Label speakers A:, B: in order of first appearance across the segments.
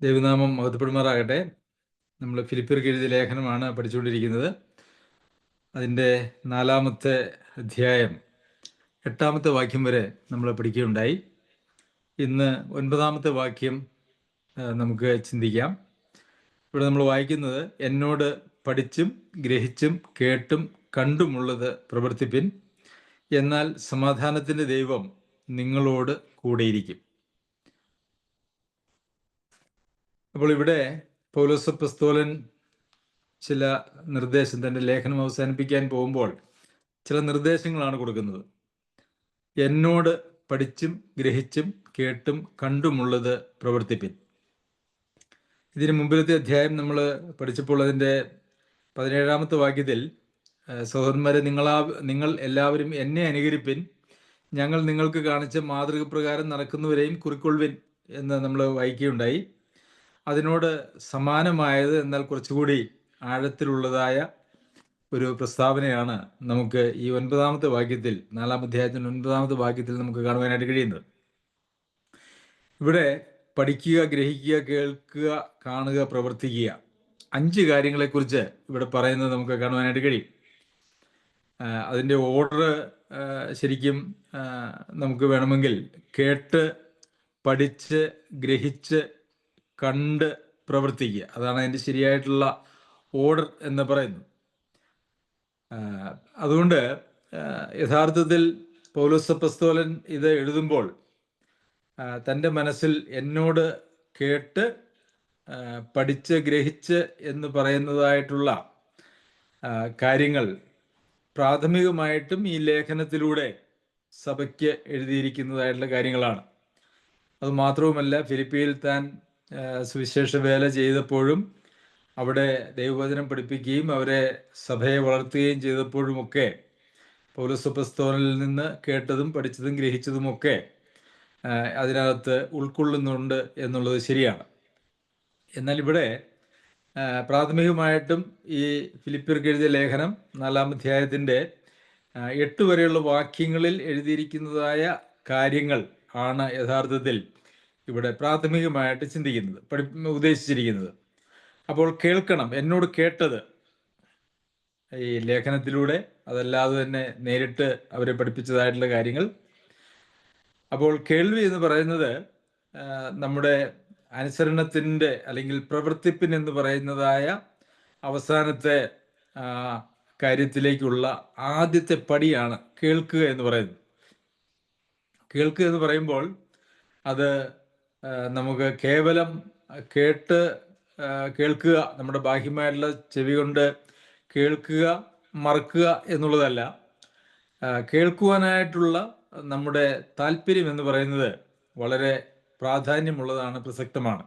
A: ദൈവനാമം മഹത്വപ്പെടുമാറാകട്ടെ. നമ്മൾ ഫിലിപ്പിയർക്ക് എഴുതിയ ലേഖനമാണ് പഠിച്ചുകൊണ്ടിരിക്കുന്നത്. അതിൻ്റെ 4-ാമത്തെ അധ്യായം 8-ാമത്തെ വാക്യം വരെ നമ്മൾ പഠിക്കുകയുണ്ടായി. ഇന്ന് 9-ാമത്തെ വാക്യം നമുക്ക് ചിന്തിക്കാം. ഇവിടെ നമ്മൾ വായിക്കുന്നത്, എന്നോട് പഠിച്ചും ഗ്രഹിച്ചും കേട്ടും കണ്ടുമുള്ളത് പ്രവർത്തിപ്പിൻ, എന്നാൽ സമാധാനത്തിൻ്റെ ദൈവം നിങ്ങളോട് കൂടെയിരിക്കും. അപ്പോൾ ഇവിടെ പൗലോസ് അപ്പോസ്തലൻ ചില നിർദ്ദേശം, തൻ്റെ ലേഖനം അവസാനിപ്പിക്കാൻ പോകുമ്പോൾ ചില നിർദ്ദേശങ്ങളാണ് കൊടുക്കുന്നത്. എന്നോട് പഠിച്ചും ഗ്രഹിച്ചും കേട്ടും കണ്ടുമുള്ളത് പ്രവർത്തിപ്പിൻ. ഇതിന് മുമ്പിലത്തെ അധ്യായം നമ്മൾ പഠിച്ചപ്പോൾ അതിൻ്റെ 17-ാമത്തെ വാക്യത്തിൽ, സഹോദരന്മാരെ, നിങ്ങൾ എല്ലാവരും എന്നെ അനുകരിപ്പിൻ, ഞങ്ങൾ നിങ്ങൾക്ക് കാണിച്ച മാതൃക പ്രകാരം നടക്കുന്നവരെയും കുറിക്കൊള്ളുവിൻ എന്ന് നമ്മൾ വായിക്കുകയുണ്ടായി. അതിനോട് സമാനമായത്, എന്നാൽ കുറച്ചുകൂടി ആഴത്തിലുള്ളതായ ഒരു പ്രസ്താവനയാണ് നമുക്ക് ഈ 9-ാമത്തെ വാക്യത്തിൽ, 4-ാം അധ്യായത്തിൻ്റെ 9-ാമത്തെ വാക്യത്തിൽ നമുക്ക് കാണുവാനായിട്ട് കഴിയുന്നത്. ഇവിടെ പഠിക്കുക, ഗ്രഹിക്കുക, കേൾക്കുക, കാണുക, പ്രവർത്തിക്കുക, 5 കാര്യങ്ങളെക്കുറിച്ച് ഇവിടെ പറയുന്നത് നമുക്ക് കാണുവാനായിട്ട് കഴിയും. അതിൻ്റെ ഓർഡർ ശരിക്കും നമുക്ക് വേണമെങ്കിൽ കേട്ട്, പഠിച്ച്, ഗ്രഹിച്ച്, കണ്ട്, പ്രവർത്തിക്കുക, അതാണ് അതിൻ്റെ ശരിയായിട്ടുള്ള ഓർഡർ എന്ന് പറയുന്നത്. അതുകൊണ്ട് യഥാർത്ഥത്തിൽ പൗലോസ് അപ്പോസ്തലൻ ഇത് എഴുതുമ്പോൾ തൻ്റെ മനസ്സിൽ എന്നോട് കേട്ട് പഠിച്ച് ഗ്രഹിച്ച് എന്ന് പറയുന്നതായിട്ടുള്ള കാര്യങ്ങൾ പ്രാഥമികമായിട്ടും ഈ ലേഖനത്തിലൂടെ സഭയ്ക്ക് എഴുതിയിരിക്കുന്നതായിട്ടുള്ള കാര്യങ്ങളാണ്. അതുമാത്രവുമല്ല, ഫിലിപ്പിയിൽ താൻ സുവിശേഷ വേല ചെയ്തപ്പോഴും അവിടെ ദൈവവചനം പഠിപ്പിക്കുകയും അവരെ സഭയെ വളർത്തുകയും ചെയ്തപ്പോഴുമൊക്കെ പൗലോസ് അപ്പോസ്തലനിൽ നിന്ന് കേട്ടതും പഠിച്ചതും ഗ്രഹിച്ചതുമൊക്കെ അതിനകത്ത് ഉൾക്കൊള്ളുന്നുണ്ട് എന്നുള്ളത് ശരിയാണ്. എന്നാൽ ഇവിടെ പ്രാഥമികമായിട്ടും ഈ ഫിലിപ്പിയർക്ക് എഴുതിയ ലേഖനം 4-ാം അധ്യായത്തിൻ്റെ 8 വരെയുള്ള വാക്യങ്ങളിൽ എഴുതിയിരിക്കുന്നതായ കാര്യങ്ങൾ ആണ് യഥാർത്ഥത്തിൽ ഇവിടെ പ്രാഥമികമായിട്ട് ചിന്തിക്കുന്നത്, ഉദ്ദേശിച്ചിരിക്കുന്നത്. അപ്പോൾ കേൾക്കണം, എന്നോട് കേട്ടത് ഈ ലേഖനത്തിലൂടെ, അതല്ലാതെ തന്നെ നേരിട്ട് അവരെ പഠിപ്പിച്ചതായിട്ടുള്ള കാര്യങ്ങൾ. അപ്പോൾ കേൾവി എന്ന് പറയുന്നത് നമ്മുടെ അനുസരണത്തിൻ്റെ അല്ലെങ്കിൽ പ്രവർത്തിപ്പിൻ എന്ന് പറയുന്നതായ അവസാനത്തെ കാര്യത്തിലേക്കുള്ള ആദ്യത്തെ പടിയാണ് കേൾക്കുക എന്ന് പറയുന്നത്. കേൾക്കുക എന്ന് പറയുമ്പോൾ അത് നമുക്ക് കേവലം കേൾക്കുക, നമ്മുടെ ബാഹ്യമായിട്ടുള്ള ചെവി കൊണ്ട് കേൾക്കുക, മറക്കുക എന്നുള്ളതല്ല. കേൾക്കുവാനായിട്ടുള്ള നമ്മുടെ താല്പര്യം എന്ന് പറയുന്നത് വളരെ പ്രാധാന്യമുള്ളതാണ്, പ്രസക്തമാണ്.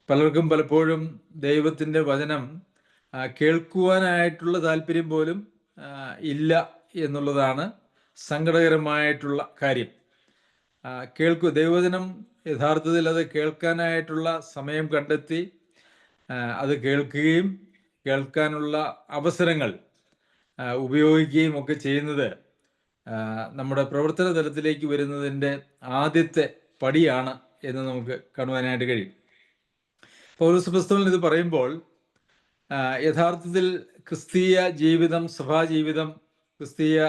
A: പലർക്കും പലപ്പോഴും ദൈവത്തിൻ്റെ വചനം കേൾക്കുവാനായിട്ടുള്ള താല്പര്യം പോലും ഇല്ല എന്നുള്ളതാണ് സങ്കടകരമായിട്ടുള്ള കാര്യം. ദൈവവചനം യഥാർത്ഥത്തിൽ അത് കേൾക്കാനായിട്ടുള്ള സമയം കണ്ടെത്തി അത് കേൾക്കുകയും കേൾക്കാനുള്ള അവസരങ്ങൾ ഉപയോഗിക്കുകയും ഒക്കെ ചെയ്യുന്നത് നമ്മുടെ പ്രവർത്തന തലത്തിലേക്ക് വരുന്നതിൻ്റെ ആദ്യത്തെ പടിയാണ് എന്ന് നമുക്ക് കാണുവാനായിട്ട് കഴിയും. പൗലോസ് അപ്പോസ്തലൻ ഇത് പറയുമ്പോൾ യഥാർത്ഥത്തിൽ ക്രിസ്തീയ ജീവിതം, സഭാജീവിതം, ക്രിസ്തീയ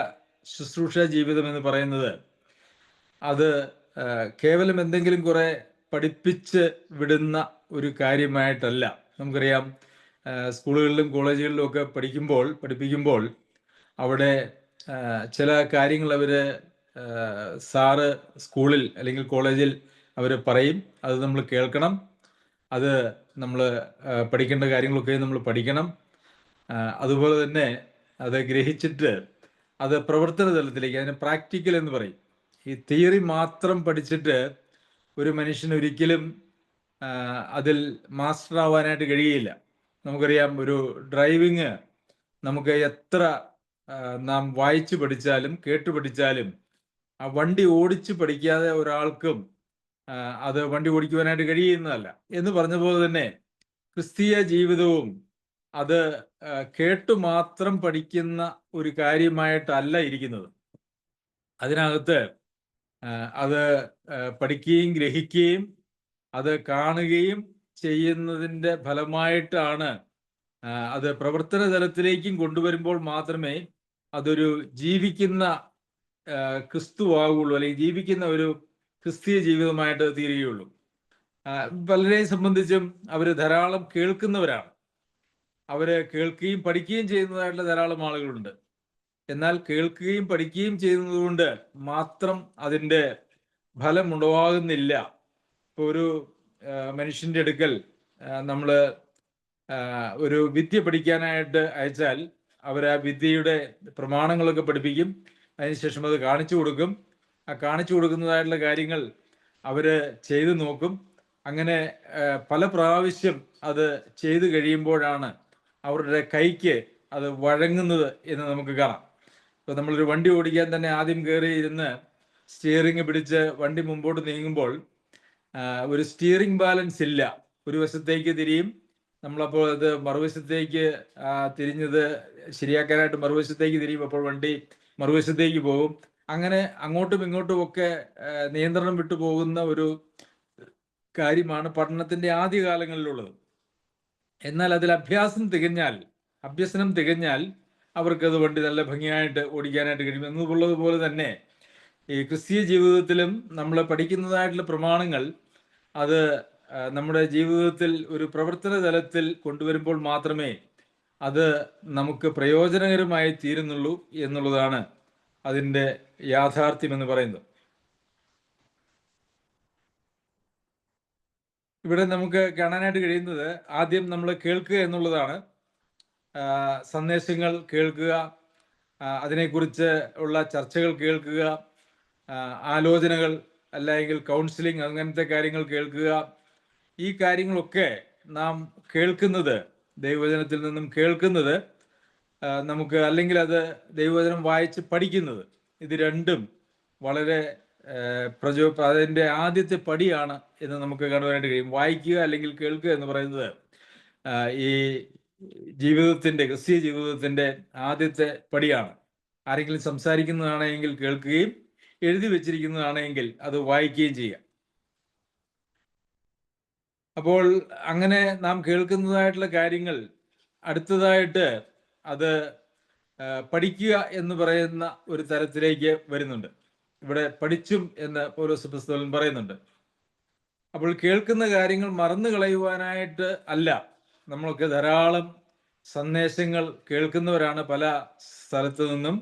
A: ശുശ്രൂഷ ജീവിതം എന്ന് പറയുന്നത് അത് കേവലം എന്തെങ്കിലും കുറെ പഠിപ്പിച്ച് വിടുന്ന ഒരു കാര്യമായിട്ടല്ല. നമുക്കറിയാം, സ്കൂളുകളിലും കോളേജുകളിലും ഒക്കെ പഠിപ്പിക്കുമ്പോൾ അവിടെ ചില കാര്യങ്ങൾ അവർ സാറ് സ്കൂളിൽ അല്ലെങ്കിൽ കോളേജിൽ അവർ പറയും, അത് നമ്മൾ കേൾക്കണം, അത് നമ്മൾ പഠിക്കേണ്ട കാര്യങ്ങളൊക്കെ നമ്മൾ പഠിക്കണം. അതുപോലെ തന്നെ അത് ഗ്രഹിച്ചിട്ട് അത് പ്രവർത്തന തലത്തിലേക്ക്, അതിന് പ്രാക്ടിക്കൽ എന്ന് പറയും. ഈ തിയറി മാത്രം പഠിച്ചിട്ട് ഒരു മനുഷ്യന് ഒരിക്കലും അതിൽ മാസ്റ്റർ ആവാനായിട്ട് കഴിയില്ല. നമുക്കറിയാം, ഒരു ഡ്രൈവിങ് നമുക്ക് എത്ര നാം വായിച്ചു പഠിച്ചാലും കേട്ടു പഠിച്ചാലും ആ വണ്ടി ഓടിച്ച് പഠിക്കാതെ ഒരാൾക്കും അത് വണ്ടി ഓടിക്കുവാനായിട്ട് കഴിയുന്നതല്ല. എന്ന് പറഞ്ഞ പോലെ തന്നെ ക്രിസ്തീയ ജീവിതവും അത് കേട്ടു മാത്രം പഠിക്കുന്ന ഒരു കാര്യമായിട്ടല്ല ഇരിക്കുന്നത്. അതിനകത്ത് അത് പഠിക്കുകയും ഗ്രഹിക്കുകയും അത് കാണുകയും ചെയ്യുന്നതിൻ്റെ ഫലമായിട്ടാണ് അത് പ്രവർത്തന തലത്തിലേക്കും കൊണ്ടുവരുമ്പോൾ മാത്രമേ അതൊരു ജീവിക്കുന്ന ക്രിസ്തുവാകുള്ളൂ, അല്ലെങ്കിൽ ജീവിക്കുന്ന ഒരു ക്രിസ്തീയ ജീവിതമായിട്ട് തീരുകയുള്ളൂ. പലരെയും സംബന്ധിച്ചും അവർ ധാരാളം കേൾക്കുന്നവരാണ്. അവര് കേൾക്കുകയും പഠിക്കുകയും ചെയ്യുന്നതായിട്ടുള്ള ധാരാളം ആളുകളുണ്ട്. എന്നാൽ കേൾക്കുകയും പഠിക്കുകയും ചെയ്യുന്നതുകൊണ്ട് മാത്രം അതിൻ്റെ ഫലം ഉളവാകുന്നില്ല. ഇപ്പോൾ ഒരു മനുഷ്യൻ്റെ അടുക്കൽ നമ്മൾ ഒരു വിദ്യ പഠിക്കാനായിട്ട് അയച്ചാൽ അവർ ആ വിദ്യയുടെ പ്രമാണങ്ങളൊക്കെ പഠിപ്പിക്കും. അതിനുശേഷം അത് കാണിച്ചു കൊടുക്കും. ആ കാണിച്ചു കൊടുക്കുന്നതായിട്ടുള്ള കാര്യങ്ങൾ അവർ ചെയ്തു നോക്കും. അങ്ങനെ പല പ്രാവശ്യം അത് ചെയ്തു കഴിയുമ്പോഴാണ് അവരുടെ കൈക്ക് അത് വഴങ്ങുന്നത് എന്ന് നമുക്ക് കാണാം. ഇപ്പോൾ നമ്മളൊരു വണ്ടി ഓടിക്കാൻ തന്നെ ആദ്യം കയറി ഇരുന്ന് സ്റ്റിയറിംഗ് പിടിച്ച് വണ്ടി മുമ്പോട്ട് നീങ്ങുമ്പോൾ ഒരു സ്റ്റിയറിംഗ് ബാലൻസ് ഇല്ല. ഒരു വശത്തേക്ക് തിരിയും, നമ്മളപ്പോൾ അത് മറുവശത്തേക്ക് തിരിഞ്ഞത് ശരിയാക്കാനായിട്ട് മറുവശത്തേക്ക് തിരിയും, അപ്പോൾ വണ്ടി മറുവശത്തേക്ക് പോകും. അങ്ങനെ അങ്ങോട്ടും ഇങ്ങോട്ടും ഒക്കെ നിയന്ത്രണം വിട്ടു പോകുന്ന ഒരു കാര്യമാണ് പഠനത്തിന്റെ ആദ്യകാലങ്ങളിലുള്ളത്. എന്നാൽ അതിൽ അഭ്യസനം തികഞ്ഞാൽ അവർക്കത് വണ്ടി നല്ല ഭംഗിയായിട്ട് ഓടിക്കാനായിട്ട് കഴിയും. എന്നുള്ളതുപോലെ തന്നെ ഈ ക്രിസ്തീയ ജീവിതത്തിലും നമ്മൾ പഠിക്കുന്നതായിട്ടുള്ള പ്രമാണങ്ങൾ അത് നമ്മുടെ ജീവിതത്തിൽ ഒരു പ്രവർത്തന തലത്തിൽ കൊണ്ടുവരുമ്പോൾ മാത്രമേ അത് നമുക്ക് പ്രയോജനകരമായി തീരുന്നുള്ളൂ എന്നുള്ളതാണ് അതിൻ്റെ യാഥാർത്ഥ്യം എന്ന് പറയുന്നത്. ഇവിടെ നമുക്ക് കാണാനായിട്ട് കഴിയുന്നത് ആദ്യം നമ്മൾ കേൾക്കുക എന്നുള്ളതാണ്. സന്ദേശങ്ങൾ കേൾക്കുക, അതിനെക്കുറിച്ച് ഉള്ള ചർച്ചകൾ കേൾക്കുക, ആലോചനകൾ അല്ലെങ്കിൽ കൗൺസിലിംഗ് അങ്ങനത്തെ കാര്യങ്ങൾ കേൾക്കുക. ഈ കാര്യങ്ങളൊക്കെ നാം കേൾക്കുന്നത്, ദൈവവചനത്തിൽ നിന്നും കേൾക്കുന്നത് നമുക്ക്, അല്ലെങ്കിൽ അത് ദൈവവചനം വായിച്ച് പഠിക്കുന്നത്, ഇത് രണ്ടും വളരെ അതിൻ്റെ ആദ്യത്തെ പടിയാണ് എന്ന് നമുക്ക് കാണുവാനായിട്ട് കഴിയും. വായിക്കുക അല്ലെങ്കിൽ കേൾക്കുക എന്ന് പറയുന്നത് ഈ ക്രിസ്തീയ ജീവിതത്തിന്റെ ആദ്യത്തെ പടിയാണ്. ആരെങ്കിലും സംസാരിക്കുന്നതാണെങ്കിൽ കേൾക്കുകയും എഴുതി വെച്ചിരിക്കുന്നതാണെങ്കിൽ അത് വായിക്കുകയും ചെയ്യാം. അപ്പോൾ അങ്ങനെ നാം കേൾക്കുന്നതായിട്ടുള്ള കാര്യങ്ങൾ അടുത്തതായിട്ട് അത് പഠിക്കുക എന്ന് പറയുന്ന ഒരു തരത്തിലേക്ക് വരുന്നുണ്ട്. ഇവിടെ പഠിച്ചും എന്ന് പൗലോസ് അപ്പോസ്തലൻ പറയുന്നുണ്ട്. അപ്പോൾ കേൾക്കുന്ന കാര്യങ്ങൾ മറന്നു കളയുവാനായിട്ട് അല്ല. നമ്മളൊക്കെ ധാരാളം സന്ദേശങ്ങൾ കേൾക്കുന്നവരാണ് പല സ്ഥലത്തു നിന്നും.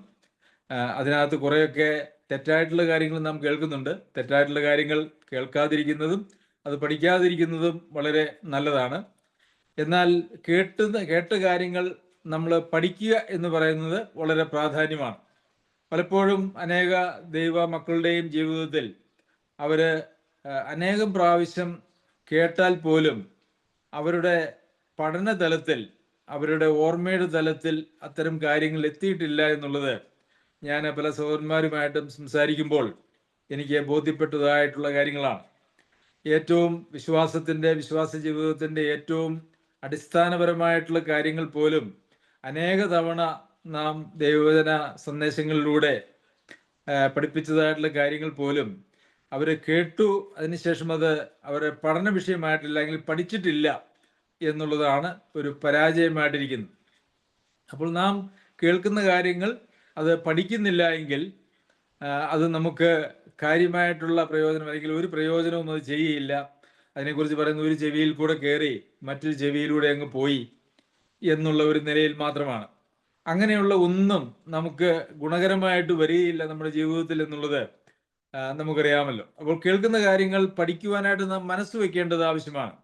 A: അതിനകത്ത് കുറേയൊക്കെ തെറ്റായിട്ടുള്ള കാര്യങ്ങൾ നാം കേൾക്കുന്നുണ്ട്. തെറ്റായിട്ടുള്ള കാര്യങ്ങൾ കേൾക്കാതിരിക്കുന്നതും അത് പഠിക്കാതിരിക്കുന്നതും വളരെ നല്ലതാണ്. എന്നാൽ കേട്ട കാര്യങ്ങൾ നമ്മൾ പഠിക്കുക എന്ന് പറയുന്നത് വളരെ പ്രാധാന്യമാണ്. പലപ്പോഴും അനേക ദൈവ മക്കളുടെയും ജീവിതത്തിൽ അവര് അനേകം പ്രാവശ്യം കേട്ടാൽ പോലും അവരുടെ പഠന തലത്തിൽ, അവരുടെ ഓർമ്മയുടെ തലത്തിൽ അത്തരം കാര്യങ്ങൾ എത്തിയിട്ടില്ല എന്നുള്ളത് ഞാൻ പല സഹോദരന്മാരുമായിട്ടും സംസാരിക്കുമ്പോൾ എനിക്ക് ബോധ്യപ്പെട്ടതായിട്ടുള്ള കാര്യങ്ങളാണ്. ഏറ്റവും വിശ്വാസ ജീവിതത്തിൻ്റെ ഏറ്റവും അടിസ്ഥാനപരമായിട്ടുള്ള കാര്യങ്ങൾ പോലും അനേക തവണ നാം ദൈവവചന സന്ദേശങ്ങളിലൂടെ പഠിപ്പിച്ചതായിട്ടുള്ള കാര്യങ്ങൾ പോലും അവർ കേട്ടു, അതിനുശേഷം അത് അവരെ പഠന വിഷയമായിട്ടില്ല, അല്ലെങ്കിൽ പഠിച്ചിട്ടില്ല എന്നുള്ളതാണ് ഒരു പരാജയമായിട്ടിരിക്കുന്നത്. അപ്പോൾ നാം കേൾക്കുന്ന കാര്യങ്ങൾ അത് പഠിക്കുന്നില്ല എങ്കിൽ അത് നമുക്ക് കാര്യമായിട്ടുള്ള പ്രയോജനം, അല്ലെങ്കിൽ ഒരു പ്രയോജനവും അത് ചെയ്യുകയില്ല. അതിനെക്കുറിച്ച് പറയുന്ന ഒരു ചെവിയിൽ കൂടെ കയറി മറ്റൊരു ചെവിയിലൂടെ അങ്ങ് പോയി എന്നുള്ള ഒരു നിലയിൽ മാത്രമാണ്. അങ്ങനെയുള്ള ഒന്നും നമുക്ക് ഗുണകരമായിട്ട് വരികയില്ല നമ്മുടെ ജീവിതത്തിൽ എന്നുള്ളത് നമുക്കറിയാമല്ലോ. അപ്പോൾ കേൾക്കുന്ന കാര്യങ്ങൾ പഠിക്കുവാനായിട്ട് നാം മനസ്സ് വെക്കേണ്ടത് ആവശ്യമാണ്.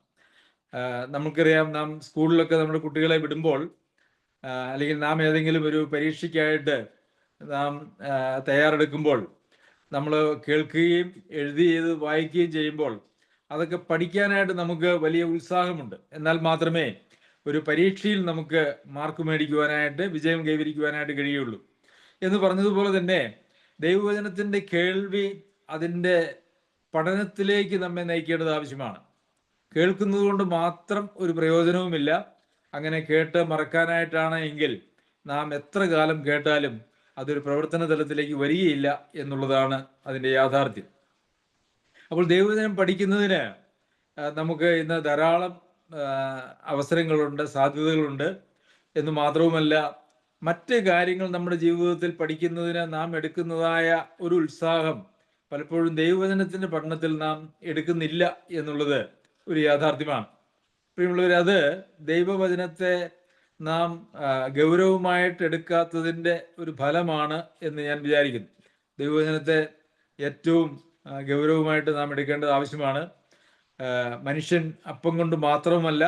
A: നമുക്കറിയാം, നാം സ്കൂളിലൊക്കെ നമ്മുടെ കുട്ടികളെ വിടുമ്പോൾ, അല്ലെങ്കിൽ നാം ഏതെങ്കിലും ഒരു പരീക്ഷയ്ക്കായിട്ട് നാം തയ്യാറെടുക്കുമ്പോൾ നമ്മൾ കേൾക്കുകയും എഴുതി ചെയ്ത് വായിക്കുകയും ചെയ്യുമ്പോൾ അതൊക്കെ പഠിക്കാനായിട്ട് നമുക്ക് വലിയ ഉത്സാഹമുണ്ട്. എന്നാൽ മാത്രമേ ഒരു പരീക്ഷയിൽ നമുക്ക് മാർക്ക് മേടിക്കുവാനായിട്ട്, വിജയം കൈവരിക്കുവാനായിട്ട് കഴിയുള്ളൂ. എന്ന് പറഞ്ഞതുപോലെ തന്നെ ദൈവവചനത്തിൻ്റെ കേൾവി അതിൻ്റെ പഠനത്തിലേക്ക് നമ്മെ നയിക്കേണ്ടത് ആവശ്യമാണ്. കേൾക്കുന്നത് കൊണ്ട് മാത്രം ഒരു പ്രയോജനവുമില്ല. അങ്ങനെ കേട്ട് മറക്കാനായിട്ടാണ് എങ്കിൽ നാം എത്ര കാലം കേട്ടാലും അതൊരു പ്രവർത്തന തലത്തിലേക്ക് വരികയില്ല എന്നുള്ളതാണ് അതിൻ്റെ യാഥാർത്ഥ്യം. അപ്പോൾ ദൈവവചനം പഠിക്കുന്നതിന് നമുക്ക് ഇന്ന് ധാരാളം അവസരങ്ങളുണ്ട്, സാധ്യതകളുണ്ട് എന്ന് മാത്രവുമല്ല, മറ്റ് കാര്യങ്ങൾ നമ്മുടെ ജീവിതത്തിൽ പഠിക്കുന്നതിന് നാം എടുക്കുന്നതായ ഒരു ഉത്സാഹം പലപ്പോഴും ദൈവവചനത്തിൻ്റെ പഠനത്തിൽ നാം എടുക്കുന്നില്ല എന്നുള്ളത് ഒരു യാഥാർത്ഥ്യമാണ്. പ്രിയമുള്ളവർ, അത് ദൈവവചനത്തെ നാം ഗൗരവമായിട്ട് എടുക്കാത്തതിൻ്റെ ഒരു ഫലമാണ് എന്ന് ഞാൻ വിചാരിക്കുന്നു. ദൈവവചനത്തെ ഏറ്റവും ഗൗരവമായിട്ട് നാം എടുക്കേണ്ടത് ആവശ്യമാണ്. മനുഷ്യൻ അപ്പം കൊണ്ട് മാത്രമല്ല,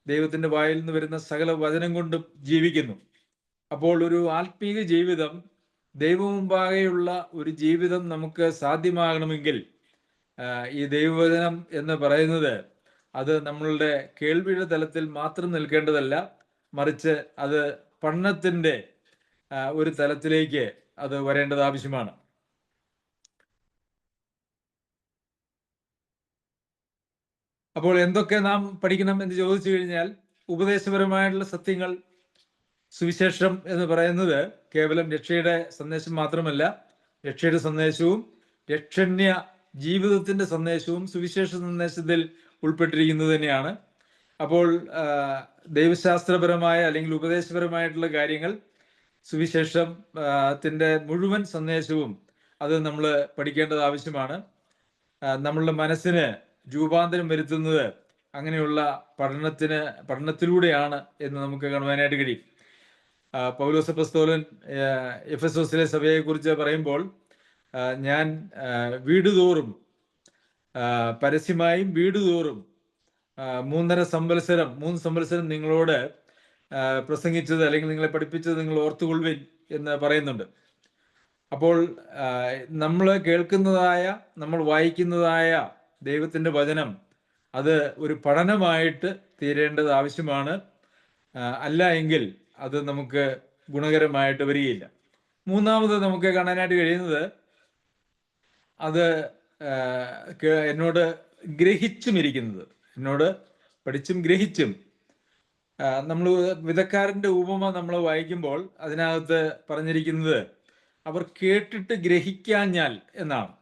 A: ദൈവത്തിൻ്റെ വായിൽ നിന്ന് വരുന്ന സകല വചനം കൊണ്ടും ജീവിക്കുന്നു. അപ്പോൾ ഒരു ആത്മീക ജീവിതം, ദൈവമുമ്പാകെയുള്ള ഒരു ജീവിതം നമുക്ക് സാധ്യമാകണമെങ്കിൽ ഈ ദൈവവചനം എന്ന് പറയുന്നത് അത് നമ്മളുടെ കേൾവിയുടെ തലത്തിൽ മാത്രം നിൽക്കേണ്ടതല്ല, മറിച്ച് അത് പഠനത്തിൻ്റെ ഒരു തലത്തിലേക്ക് അത് വരേണ്ടത് ആവശ്യമാണ്. അപ്പോൾ എന്തൊക്കെ നാം പഠിക്കണം എന്ന് ചോദിച്ചു കഴിഞ്ഞാൽ, ഉപദേശപരമായിട്ടുള്ള സത്യങ്ങൾ, സുവിശേഷം എന്ന് പറയുന്നത് കേവലം രക്ഷയുടെ സന്ദേശം മാത്രമല്ല, രക്ഷയുടെ സന്ദേശവും രക്ഷണ്യ ജീവിതത്തിൻ്റെ സന്ദേശവും സുവിശേഷ സന്ദേശത്തിൽ ഉൾപ്പെട്ടിരിക്കുന്നത് തന്നെയാണ്. അപ്പോൾ ദൈവശാസ്ത്രപരമായ അല്ലെങ്കിൽ ഉപദേശപരമായിട്ടുള്ള കാര്യങ്ങൾ, സുവിശേഷത്തിൻ്റെ മുഴുവൻ സന്ദേശവും അത് നമ്മൾ പഠിക്കേണ്ടത് ആവശ്യമാണ്. നമ്മളുടെ മനസ്സിന് രൂപാന്തരം വരുത്തുന്നത് അങ്ങനെയുള്ള പഠനത്തിലൂടെയാണ് എന്ന് നമുക്ക് കാണുവാനായിട്ട് കഴിയും. പൗലോസ് അപ്പോസ്തലൻ എഫെസോസിലെ സഭയെക്കുറിച്ച് പറയുമ്പോൾ, ഞാൻ വീടുതോറും പരസ്യമായും വീടുതോറും 3 സംവത്സരം നിങ്ങളോട് പ്രസംഗിച്ചത് അല്ലെങ്കിൽ നിങ്ങളെ പഠിപ്പിച്ചത് നിങ്ങൾ ഓർത്തുകൊള്ളുവിൻ എന്ന് പറയുന്നുണ്ട്. അപ്പോൾ നമ്മൾ കേൾക്കുന്നതായ, നമ്മൾ വായിക്കുന്നതായ ദൈവത്തിൻ്റെ വചനം അത് ഒരു പഠനമായിട്ട് തീരേണ്ടത് ആവശ്യമാണ്. അല്ല എങ്കിൽ അത് നമുക്ക് ഗുണകരമായിട്ട് വരികയില്ല. മൂന്നാമത് നമുക്ക് കാണാനായിട്ട് കഴിയുന്നത്, അത് എന്നോട് ഗ്രഹിച്ചും ഇരിക്കുന്നത്, എന്നോട് പഠിച്ചും ഗ്രഹിച്ചും. നമ്മൾ വിധക്കാരൻ്റെ ഉപമ നമ്മൾ വായിക്കുമ്പോൾ അതിനകത്ത് പറഞ്ഞിരിക്കുന്നത് അവർ കേട്ടിട്ട് ഗ്രഹിക്കാഞ്ഞാൽ എന്നാണ്.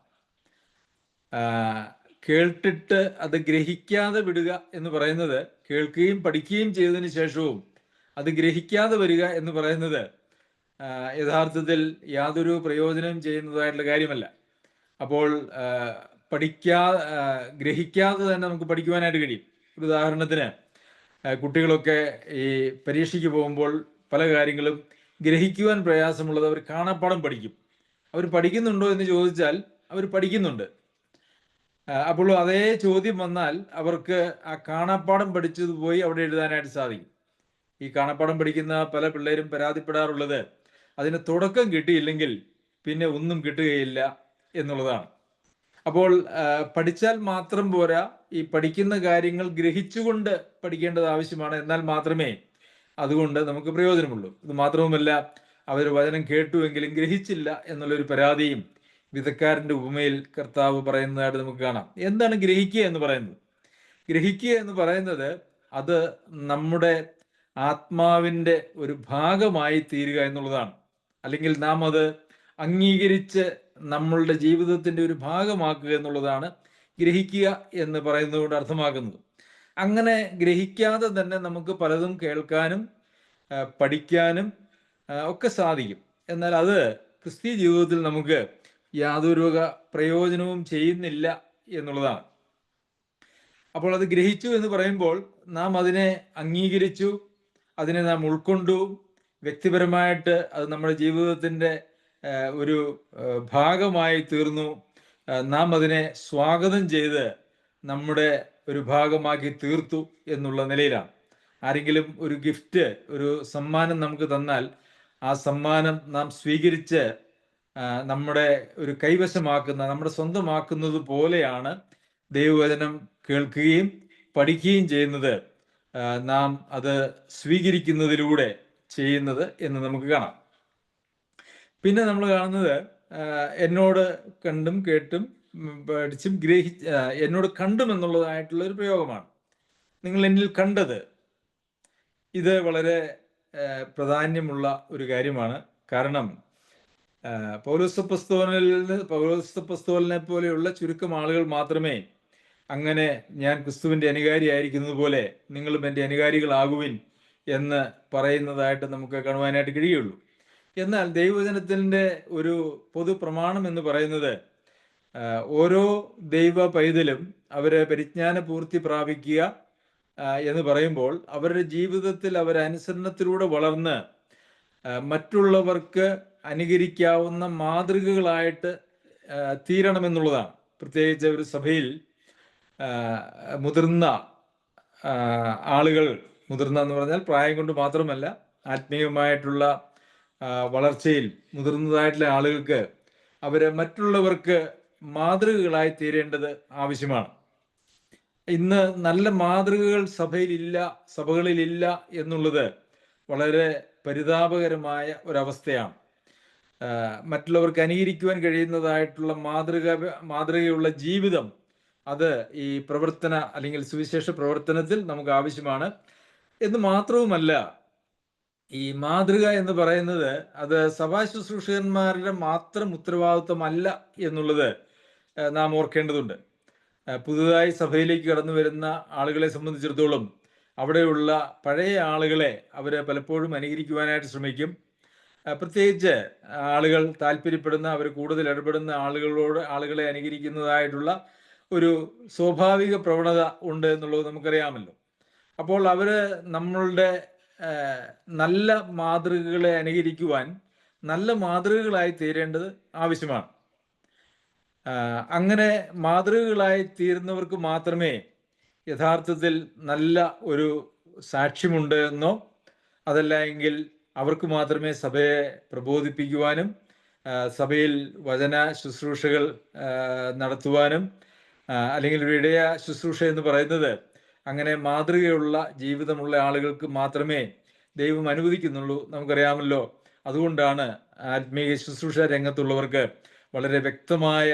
A: കേട്ടിട്ട് അത് ഗ്രഹിക്കാതെ വിടുക എന്ന് പറയുന്നത്, കേൾക്കുകയും പഠിക്കുകയും ചെയ്തതിന് ശേഷവും അത് ഗ്രഹിക്കാതെ വരിക എന്ന് പറയുന്നത് യഥാർത്ഥത്തിൽ യാതൊരു പ്രയോജനം ചെയ്യുന്നതായിട്ടുള്ള കാര്യമല്ല. അപ്പോൾ ഗ്രഹിക്കാതെ തന്നെ നമുക്ക് പഠിക്കുവാനായിട്ട് കഴിയും. ഒരു ഉദാഹരണത്തിന്, കുട്ടികളൊക്കെ ഈ പരീക്ഷയ്ക്ക് പോകുമ്പോൾ പല കാര്യങ്ങളും ഗ്രഹിക്കുവാൻ പ്രയാസമുള്ളത് അവർ കാണാപ്പാഠം പഠിക്കും. അവർ പഠിക്കുന്നുണ്ടോ എന്ന് ചോദിച്ചാൽ അവർ പഠിക്കുന്നുണ്ട്. അപ്പോൾ അതേ ചോദ്യം വന്നാൽ അവർക്ക് ആ കാണാപ്പാഠം പഠിച്ചത് പോയി അവിടെ എഴുതാനായിട്ട് സാധിക്കും. ഈ കാണാപ്പാഠം പഠിക്കുന്ന പല പിള്ളേരും പരാതിപ്പെടാറുള്ളത് അതിന് തുടക്കം കിട്ടിയില്ലെങ്കിൽ പിന്നെ ഒന്നും കിട്ടുകയില്ല എന്നുള്ളതാണ്. അപ്പോൾ പഠിച്ചാൽ മാത്രം പോരാ, ഈ പഠിക്കുന്ന കാര്യങ്ങൾ ഗ്രഹിച്ചുകൊണ്ട് പഠിക്കേണ്ടത് ആവശ്യമാണ്. എന്നാൽ മാത്രമേ അതുകൊണ്ട് നമുക്ക് പ്രയോജനമുള്ളൂ. ഇത് മാത്രവുമല്ല, അവർ വചനം കേട്ടുവെങ്കിലും ഗ്രഹിച്ചില്ല എന്നുള്ളൊരു പരാതിയും വിധക്കാരൻ്റെ ഉപമയിൽ കർത്താവ് പറയുന്നതായിട്ട് നമുക്ക് കാണാം. എന്താണ് ഗ്രഹിക്കുക എന്ന് പറയുന്നത്? ഗ്രഹിക്കുക എന്ന് പറയുന്നത് അത് നമ്മുടെ ആത്മാവിൻ്റെ ഒരു ഭാഗമായി തീരുക എന്നുള്ളതാണ്. അല്ലെങ്കിൽ നാം അത് അംഗീകരിച്ച് നമ്മളുടെ ജീവിതത്തിൻ്റെ ഒരു ഭാഗമാക്കുക എന്നുള്ളതാണ് ഗ്രഹിക്കുക എന്ന് പറയുന്നതുകൊണ്ട് അർത്ഥമാക്കുന്നത്. അങ്ങനെ ഗ്രഹിക്കാതെ തന്നെ നമുക്ക് പലതും കേൾക്കാനും പഠിക്കാനും ഒക്കെ സാധിക്കും. എന്നാൽ അത് ക്രിസ്തീയ ജീവിതത്തിൽ നമുക്ക് യാതൊരു പ്രയോജനവും ചെയ്യുന്നില്ല എന്നുള്ളതാണ്. അപ്പോൾ അത് ഗ്രഹിച്ചു എന്ന് പറയുമ്പോൾ നാം അതിനെ അംഗീകരിച്ചു, അതിനെ നാം ഉൾക്കൊണ്ടു, വ്യക്തിപരമായിട്ട് അത് നമ്മുടെ ജീവിതത്തിൻ്റെ ഒരു ഭാഗമായി തീർന്നു. നാം അതിനെ സ്വാഗതം ചെയ്ത് നമ്മുടെ ഒരു ഭാഗമാക്കി തീർത്തു എന്നുള്ള നിലയിലാണ്. ആരെങ്കിലും ഒരു ഗിഫ്റ്റ്, ഒരു സമ്മാനം നമുക്ക് തന്നാൽ ആ സമ്മാനം നാം സ്വീകരിച്ച് നമ്മുടെ ഒരു കൈവശമാക്കുന്ന, നമ്മുടെ സ്വന്തമാക്കുന്നത് പോലെയാണ് ദൈവവചനം കേൾക്കുകയും പഠിക്കുകയും ചെയ്യുന്നത്, നാം അത് സ്വീകരിക്കുന്നതിലൂടെ ചെയ്യുന്നത് എന്ന് നമുക്ക് കാണാം. പിന്നെ നമ്മൾ കാണുന്നത്, എന്നോട് കണ്ടും കേട്ടും പഠിച്ചും എന്നോട് കണ്ടും എന്നുള്ളതായിട്ടുള്ള ഒരു പ്രയോഗമാണ്. നിങ്ങൾ എന്നിൽ കണ്ടത്, ഇത് വളരെ പ്രാധാന്യമുള്ള ഒരു കാര്യമാണ്. കാരണം പൗലോസപ്പസ്തോലനെ പോലെയുള്ള ചുരുക്കം ആളുകൾ മാത്രമേ അങ്ങനെ ഞാൻ ക്രിസ്തുവിന്റെ അനുകാരിയായിരിക്കുന്നത് പോലെ നിങ്ങളും എൻ്റെ അനുകാരികളാകുവിൻ എന്ന് പറയുന്നതായിട്ട് നമുക്ക് കാണുവാനായിട്ട് കഴിയുള്ളൂ. എന്നാൽ ദൈവവചനത്തിൻ്റെ ഒരു പൊതു പ്രമാണം എന്ന് പറയുന്നത് ഓരോ ദൈവ പൈതലും അവരെ പരിജ്ഞാന പൂർത്തി പ്രാപിക്കുക എന്ന് പറയുമ്പോൾ അവരുടെ ജീവിതത്തിൽ അവരനുസരണത്തിലൂടെ വളർന്ന് മറ്റുള്ളവർക്ക് അനുകരിക്കാവുന്ന മാതൃകകളായിട്ട് തീരണമെന്നുള്ളതാണ്. പ്രത്യേകിച്ച് ഒരു സഭയിൽ മുതിർന്ന ആളുകൾ, മുതിർന്ന എന്ന് പറഞ്ഞാൽ പ്രായം കൊണ്ട് മാത്രമല്ല, ആത്മീയമായിട്ടുള്ള വളർച്ചയിൽ മുതിർന്നതായിട്ടുള്ള ആളുകൾക്ക് അവരെ മറ്റുള്ളവർക്ക് മാതൃകകളായി തീരേണ്ടത് ആവശ്യമാണ്. ഇന്ന് നല്ല മാതൃകകൾ സഭകളിലില്ല എന്നുള്ളത് വളരെ പരിതാപകരമായ ഒരവസ്ഥയാണ്. മറ്റുള്ളവർക്ക് അനുകരിക്കുവാൻ കഴിയുന്നതായിട്ടുള്ള മാതൃകയുള്ള ജീവിതം അത് ഈ പ്രവർത്തന അല്ലെങ്കിൽ സുവിശേഷ പ്രവർത്തനത്തിൽ നമുക്ക് ആവശ്യമാണ്. എന്ന് മാത്രവുമല്ല, ഈ മാതൃക എന്ന് പറയുന്നത് അത് സഭാ ശുശ്രൂഷകന്മാരുടെ മാത്രം ഉത്തരവാദിത്വമല്ല എന്നുള്ളത് നാം ഓർക്കേണ്ടതുണ്ട്. പുതുതായി സഭയിലേക്ക് കടന്നു വരുന്ന ആളുകളെ സംബന്ധിച്ചിടത്തോളം അവിടെയുള്ള പഴയ ആളുകളെ അവർ പലപ്പോഴും അനുകരിക്കുവാനായിട്ട് ശ്രമിക്കും. പ്രത്യേകിച്ച് ആളുകൾ താല്പര്യപ്പെടുന്ന, അവർ കൂടുതൽ ഇടപെടുന്ന ആളുകളെ അനുകരിക്കുന്നതായിട്ടുള്ള ഒരു സ്വാഭാവിക പ്രവണത ഉണ്ട് എന്നുള്ളത് നമുക്കറിയാമല്ലോ. അപ്പോൾ അവർ നമ്മളുടെ നല്ല മാതൃകകളെ അനുകരിക്കുവാൻ നല്ല മാതൃകകളായി തീരേണ്ടത് ആവശ്യമാണ്. അങ്ങനെ മാതൃകകളായി തീരുന്നവർക്ക് മാത്രമേ യഥാർത്ഥത്തിൽ നല്ല ഒരു സാക്ഷ്യമുണ്ട് എന്നോ അതല്ല എങ്കിൽ അവർക്ക് മാത്രമേ സഭയെ പ്രബോധിപ്പിക്കുവാനും സഭയിൽ വചന ശുശ്രൂഷകൾ നടത്തുവാനും അല്ലെങ്കിൽ ഒരു ഇടയ ശുശ്രൂഷ എന്ന് പറയുന്നത് അങ്ങനെ മാതൃകയുള്ള ജീവിതമുള്ള ആളുകൾക്ക് മാത്രമേ ദൈവം അനുവദിക്കുന്നുള്ളൂ. നമുക്കറിയാമല്ലോ. അതുകൊണ്ടാണ് ആത്മീയ ശുശ്രൂഷ രംഗത്തുള്ളവർക്ക് വളരെ വ്യക്തമായ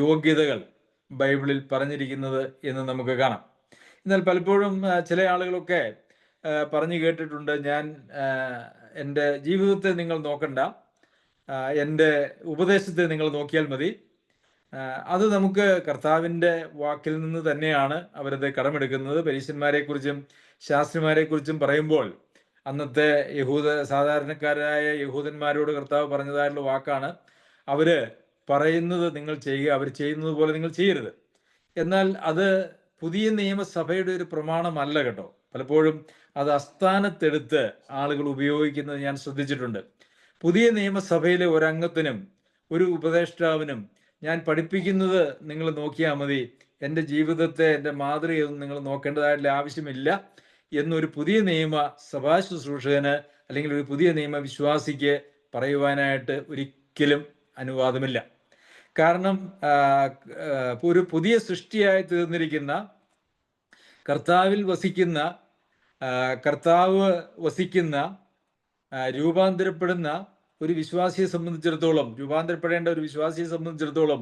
A: യോഗ്യതകൾ ബൈബിളിൽ പറഞ്ഞിരിക്കുന്നത് എന്ന് നമുക്ക് കാണാം. എന്നാൽ പലപ്പോഴും ചില ആളുകളൊക്കെ പറഞ്ഞു കേട്ടിട്ടുണ്ട്, ഞാൻ എൻ്റെ ജീവിതത്തെ നിങ്ങൾ നോക്കണ്ട, എൻ്റെ ഉപദേശത്തെ നിങ്ങൾ നോക്കിയാൽ മതി. അത് നമുക്ക് കർത്താവിൻ്റെ വാക്കിൽ നിന്ന് തന്നെയാണ് അവരത് കടമെടുക്കുന്നത്. പരീശന്മാരെ കുറിച്ചും ശാസ്ത്രിമാരെ കുറിച്ചും പറയുമ്പോൾ അന്നത്തെ സാധാരണക്കാരായ യഹൂദന്മാരോട് കർത്താവ് പറഞ്ഞതായിട്ടുള്ള വാക്കാണ്, അവര് പറയുന്നത് നിങ്ങൾ ചെയ്യുക, അവർ ചെയ്യുന്നത് പോലെ നിങ്ങൾ ചെയ്യരുത്. എന്നാൽ അത് പുതിയ നിയമസഭയുടെ ഒരു പ്രമാണമല്ല കേട്ടോ. പലപ്പോഴും അത് അസ്ഥാനത്തെടുത്ത് ആളുകൾ ഉപയോഗിക്കുന്നത് ഞാൻ ശ്രദ്ധിച്ചിട്ടുണ്ട്. പുതിയ നിയമസഭയിലെ ഒരംഗത്തിനും ഒരു ഉപദേഷ്ടാവിനും ഞാൻ പഠിപ്പിക്കുന്നത് നിങ്ങൾ നോക്കിയാൽ മതി, എൻ്റെ ജീവിതത്തെ, എൻ്റെ മാതൃകയൊന്നും നിങ്ങൾ നോക്കേണ്ടതായിട്ടുള്ള ആവശ്യമില്ല എന്നൊരു പുതിയ നിയമ സഭാ ശുശ്രൂഷകന് അല്ലെങ്കിൽ ഒരു പുതിയ നിയമ വിശ്വാസിക്ക് പറയുവാനായിട്ട് ഒരിക്കലും അനുവാദമില്ല. കാരണം ഒരു പുതിയ സൃഷ്ടിയായി തീർന്നിരിക്കുന്ന കർത്താവിൽ വസിക്കുന്ന കർത്താവ് വസിക്കുന്ന രൂപാന്തരപ്പെടുന്ന ഒരു വിശ്വാസിയെ സംബന്ധിച്ചിടത്തോളം, രൂപാന്തരപ്പെടേണ്ട ഒരു വിശ്വാസിയെ സംബന്ധിച്ചിടത്തോളം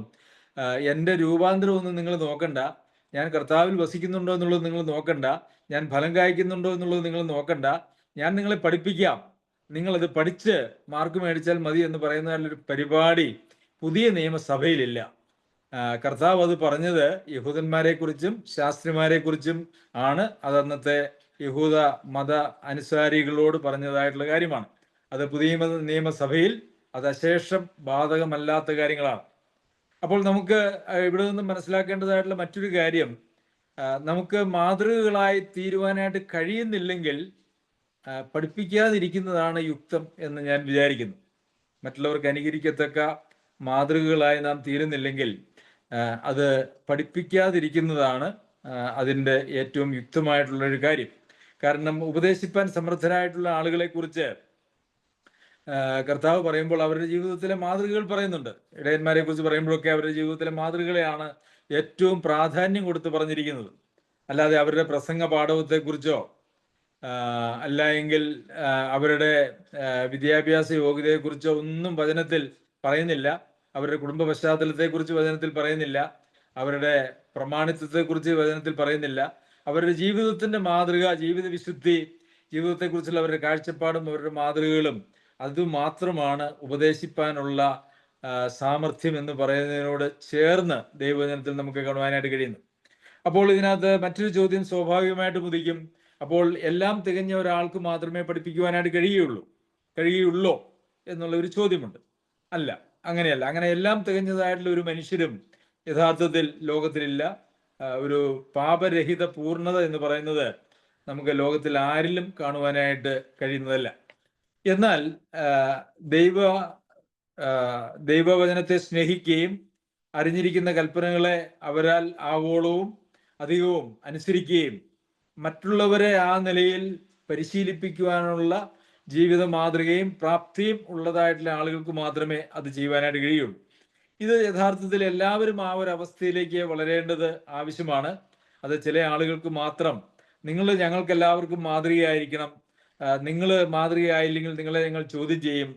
A: എൻ്റെ രൂപാന്തരമൊന്നും നിങ്ങൾ നോക്കണ്ട, ഞാൻ കർത്താവിൽ വസിക്കുന്നുണ്ടോ എന്നുള്ളത് നിങ്ങൾ നോക്കണ്ട, ഞാൻ ഫലം കായ്ക്കുന്നുണ്ടോ എന്നുള്ളത് നിങ്ങൾ നോക്കണ്ട, ഞാൻ നിങ്ങളെ പഠിപ്പിക്കാം, നിങ്ങളത് പഠിച്ച് മാർക്ക് മേടിച്ചാൽ മതി എന്ന് പറയുന്നതിലൊരു പരിപാടി പുതിയ നിയമസഭയിലില്ല. കർത്താവ് അത് പറഞ്ഞത് യഹൂദന്മാരെ കുറിച്ചും ശാസ്ത്രിമാരെ കുറിച്ചും ആണ്. അത് അന്നത്തെ യഹൂദ മത അനുസാരികളോട് പറഞ്ഞതായിട്ടുള്ള കാര്യമാണ്. അത് പുതിയ നിയമസഭയിൽ അത് അശേഷം ബാധകമല്ലാത്ത കാര്യങ്ങളാണ്. അപ്പോൾ നമുക്ക് ഇവിടെ നിന്നും മനസ്സിലാക്കേണ്ടതായിട്ടുള്ള മറ്റൊരു കാര്യം, നമുക്ക് മാതൃകകളായി തീരുവാനായിട്ട് കഴിയുന്നില്ലെങ്കിൽ പഠിപ്പിക്കാതിരിക്കുന്നതാണ് യുക്തം എന്ന് ഞാൻ വിചാരിക്കുന്നു. മറ്റുള്ളവർക്ക് അനുകരിക്കത്തക്ക മാതൃകകളായി നാം തീരുന്നില്ലെങ്കിൽ അത് പഠിപ്പിക്കാതിരിക്കുന്നതാണ് അതിൻ്റെ ഏറ്റവും യുക്തമായിട്ടുള്ളൊരു കാര്യം. കാരണം ഉപദേശിപ്പാൻ സമർത്ഥരായിട്ടുള്ള ആളുകളെ കുറിച്ച് കർത്താവ് പറയുമ്പോൾ അവരുടെ ജീവിതത്തിലെ മാതൃകകൾ പറയുന്നുണ്ട്. ഇടയന്മാരെ കുറിച്ച് പറയുമ്പോഴൊക്കെ അവരുടെ ജീവിതത്തിലെ മാതൃകകളെയാണ് ഏറ്റവും പ്രാധാന്യം കൊടുത്ത് പറഞ്ഞിരിക്കുന്നത്. അല്ലാതെ അവരുടെ പ്രസംഗ പാഠവത്തെക്കുറിച്ചോ അല്ല എങ്കിൽ അവരുടെ വിദ്യാഭ്യാസ യോഗ്യതയെക്കുറിച്ചോ ഒന്നും വചനത്തിൽ പറയുന്നില്ല. അവരുടെ കുടുംബ പശ്ചാത്തലത്തെക്കുറിച്ച് വചനത്തിൽ പറയുന്നില്ല. അവരുടെ പ്രമാണിത്വത്തെക്കുറിച്ച് വചനത്തിൽ പറയുന്നില്ല. അവരുടെ ജീവിതത്തിന്റെ മാതൃക, ജീവിത വിശുദ്ധി, ജീവിതത്തെക്കുറിച്ചുള്ള അവരുടെ കാഴ്ചപ്പാടും അവരുടെ മാതൃകകളും അതുമാത്രമാണ് ഉപദേശിപ്പാനുള്ള സാമർഥ്യം എന്ന് പറയുന്നതിനോട് ചേർന്ന് ദൈവവചനത്തിൽ നമുക്ക് കാണുവാനായിട്ട് കഴിയുന്നു. അപ്പോൾ ഇതിനകത്ത് മറ്റൊരു ചോദ്യം സ്വാഭാവികമായിട്ടും ഉദിക്കും. അപ്പോൾ എല്ലാം തികഞ്ഞ ഒരാൾക്ക് മാത്രമേ പഠിപ്പിക്കുവാനായിട്ട് കഴിയുള്ളൂ എന്നുള്ള ഒരു ചോദ്യമുണ്ട്. അല്ല, അങ്ങനെയല്ല. അങ്ങനെ എല്ലാം തികഞ്ഞതായിട്ടുള്ള ഒരു മനുഷ്യരും യഥാർത്ഥത്തിൽ ലോകത്തിലില്ല. ഒരു പാപരഹിത പൂർണ്ണത എന്ന് പറയുന്നത് നമുക്ക് ലോകത്തിൽ ആരിലും കാണുവാനായിട്ട് കഴിയുന്നതല്ല. എന്നാൽ ദൈവവചനത്തെ സ്നേഹിക്കുകയും അറിഞ്ഞിരിക്കുന്ന കൽപ്പനകളെ അവരാൽ ആവോളവും അധികവും അനുസരിക്കുകയും മറ്റുള്ളവരെ ആ നിലയിൽ പരിശീലിപ്പിക്കുവാനുള്ള ജീവിത മാതൃകയും പ്രാപ്തിയും ഉള്ളതായിട്ടുള്ള ആളുകൾക്ക് മാത്രമേ അത് ചെയ്യുവാനായിട്ട് കഴിയുള്ളൂ. ഇത് യഥാർത്ഥത്തിൽ എല്ലാവരും ആ ഒരു അവസ്ഥയിലേക്ക് വളരേണ്ടത് ആവശ്യമാണ്. അത് ചില ആളുകൾക്ക് മാത്രം ഞങ്ങൾക്ക് എല്ലാവർക്കും മാതൃകയായിരിക്കണം, നിങ്ങൾ മാതൃകയായില്ലെങ്കിൽ നിങ്ങളെ ഞങ്ങൾ ചോദ്യം ചെയ്യും,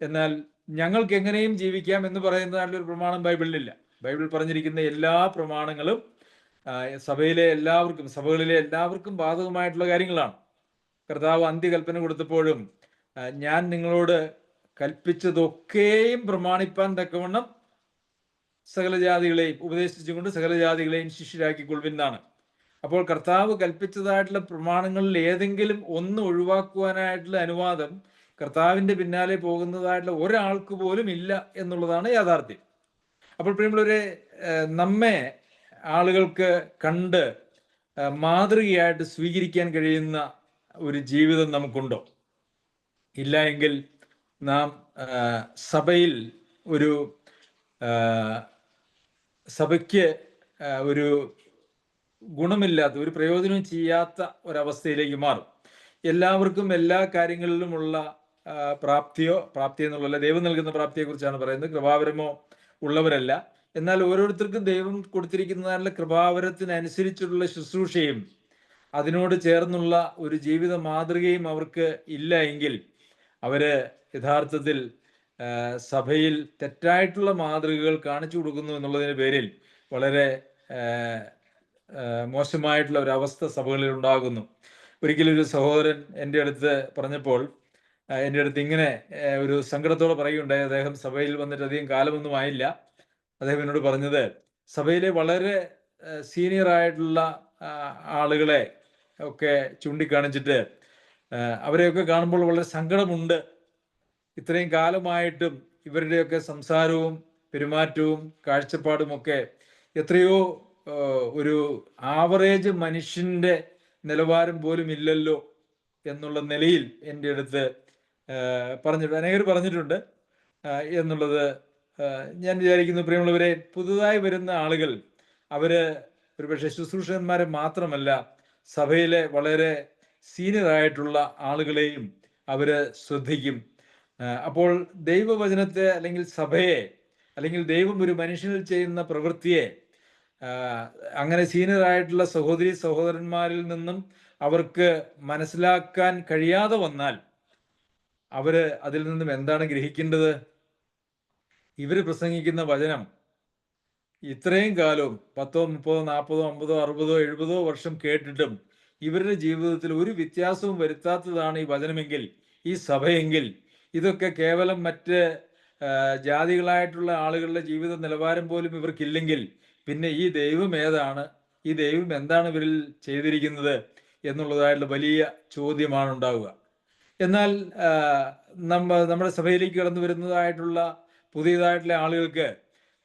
A: എന്നാൽ ഞങ്ങൾക്ക് എങ്ങനെയും ജീവിക്കാം എന്ന് പറയുന്നതായിട്ടുള്ള ഒരു പ്രമാണം ബൈബിളിലില്ല. ബൈബിൾ പറഞ്ഞിരിക്കുന്ന എല്ലാ പ്രമാണങ്ങളും സഭകളിലെ എല്ലാവർക്കും ബാധകമായിട്ടുള്ള കാര്യങ്ങളാണ്. കർത്താവ് അന്ത്യകൽപ്പന കൊടുത്തപ്പോഴും ഞാൻ നിങ്ങളോട് കൽപ്പിച്ചതൊക്കെയും പ്രമാണിപ്പാൻ തക്കവണ്ണം സകല ജാതികളെയും ഉപദേശിച്ചുകൊണ്ട് സകല ജാതികളെയും ശിഷ്യരാക്കിക്കൊള്ളുവിനാണ്. അപ്പോൾ കർത്താവ് കൽപ്പിച്ചതായിട്ടുള്ള പ്രമാണങ്ങളിൽ ഏതെങ്കിലും ഒന്ന് ഒഴിവാക്കുവാനായിട്ടുള്ള അനുവാദം കർത്താവിന്റെ പിന്നാലെ പോകുന്നതായിട്ടുള്ള ഒരാൾക്ക് പോലും ഇല്ല എന്നുള്ളതാണ് യാഥാർത്ഥ്യം. അപ്പോൾ പ്രിയമുള്ളവരെ, നമ്മെ ആളുകൾക്ക് കണ്ട് മാതൃകയായിട്ട് സ്വീകരിക്കാൻ കഴിയുന്ന ഒരു ജീവിതം നമുക്കുണ്ടോ? ഇല്ല എങ്കിൽ നാം സഭയിൽ സഭയ്ക്ക് ഒരു ഗുണമില്ലാത്ത, ഒരു പ്രയോജനം ചെയ്യാത്ത ഒരവസ്ഥയിലേക്ക് മാറും. എല്ലാവർക്കും എല്ലാ കാര്യങ്ങളിലുമുള്ള പ്രാപ്തി എന്നുള്ള ദൈവം നൽകുന്ന പ്രാപ്തിയെ കുറിച്ചാണ് പറയുന്നത്, കൃപാവരമോ ഉള്ളവരല്ല. എന്നാൽ ഓരോരുത്തർക്കും ദൈവം കൊടുത്തിരിക്കുന്നതായുള്ള കൃപാവരത്തിനനുസരിച്ചുള്ള ശുശ്രൂഷയും അതിനോട് ചേർന്നുള്ള ഒരു ജീവിത മാതൃകയും അവർക്ക് ഇല്ല എങ്കിൽ അവര് യഥാർത്ഥത്തിൽ സഭയിൽ തെറ്റായിട്ടുള്ള മാതൃകകൾ കാണിച്ചു കൊടുക്കുന്നു എന്നുള്ളതിന് പേരിൽ വളരെ മോശമായിട്ടുള്ള ഒരു അവസ്ഥ സഭകളിൽ ഉണ്ടാകുന്നു. ഒരിക്കലും ഒരു സഹോദരൻ എൻ്റെ അടുത്ത് പറഞ്ഞപ്പോൾ എൻ്റെ അടുത്ത് ഇങ്ങനെ ഒരു സങ്കടത്തോടെ പറയുകയുണ്ടായി. അദ്ദേഹം സഭയിൽ വന്നിട്ട് അധികം കാലമൊന്നും ആയില്ല. അദ്ദേഹം എന്നോട് പറഞ്ഞത്, സഭയിലെ വളരെ സീനിയർ ആയിട്ടുള്ള ആളുകളെ ഒക്കെ ചൂണ്ടിക്കാണിച്ചിട്ട് അവരെയൊക്കെ കാണുമ്പോൾ വളരെ സങ്കടമുണ്ട്. ഇത്രയും കാലമായിട്ടും ഇവരുടെയൊക്കെ സംസാരവും പെരുമാറ്റവും കാഴ്ചപ്പാടുമൊക്കെ എത്രയോ ഒരു ആവറേജ് മനുഷ്യന്റെ നിലവാരം പോലും ഇല്ലല്ലോ എന്നുള്ള നിലയിൽ എൻ്റെ അടുത്ത് അനേകർ പറഞ്ഞിട്ടുണ്ട് എന്നുള്ളത് ഞാൻ വിചാരിക്കുന്നു. പ്രിയമുള്ളവരെ, പുതുതായി വരുന്ന ആളുകൾ അവര് ഒരുപക്ഷെ ശുശ്രൂഷകന്മാരെ മാത്രമല്ല, സഭയിലെ വളരെ സീനിയർ ആയിട്ടുള്ള ആളുകളെയും അവര് ശ്രദ്ധിക്കും. അപ്പോൾ ദൈവവചനത്തെ അല്ലെങ്കിൽ സഭയെ അല്ലെങ്കിൽ ദൈവം ഒരു മനുഷ്യനിൽ ചെയ്യുന്ന പ്രവൃത്തിയെ അങ്ങനെ സീനിയർ ആയിട്ടുള്ള സഹോദരന്മാരിൽ നിന്നും അവർക്ക് മനസ്സിലാക്കാൻ കഴിയാതെ വന്നാൽ അവര് അതിൽ നിന്നും എന്താണ് ഗ്രഹിക്കേണ്ടത്? ഇവര് പ്രസംഗിക്കുന്ന വചനം ഇത്രയും കാലവും 10, 30, 40, 50, 60, 70 വർഷം കേട്ടിട്ടും ഇവരുടെ ജീവിതത്തിൽ ഒരു വ്യത്യാസവും വരുത്താത്തതാണ് ഈ വചനമെങ്കിൽ, ഈ സഭയെങ്കിൽ, ഇതൊക്കെ കേവലം മറ്റ് ജാതികളായിട്ടുള്ള ആളുകളുടെ ജീവിത നിലവാരം പോലും ഇവർക്കില്ലെങ്കിൽ പിന്നെ ഈ ദൈവം ഏതാണ്? ഈ ദൈവം എന്താണ് ഇവരിൽ ചെയ്തിരിക്കുന്നത് എന്നുള്ളതായിട്ടുള്ള വലിയ ചോദ്യമാണ് ഉണ്ടാവുക. എന്നാൽ നമ്മുടെ സഭയിലേക്ക് കടന്നു വരുന്നതായിട്ടുള്ള പുതിയതായിട്ടുള്ള ആളുകൾക്ക്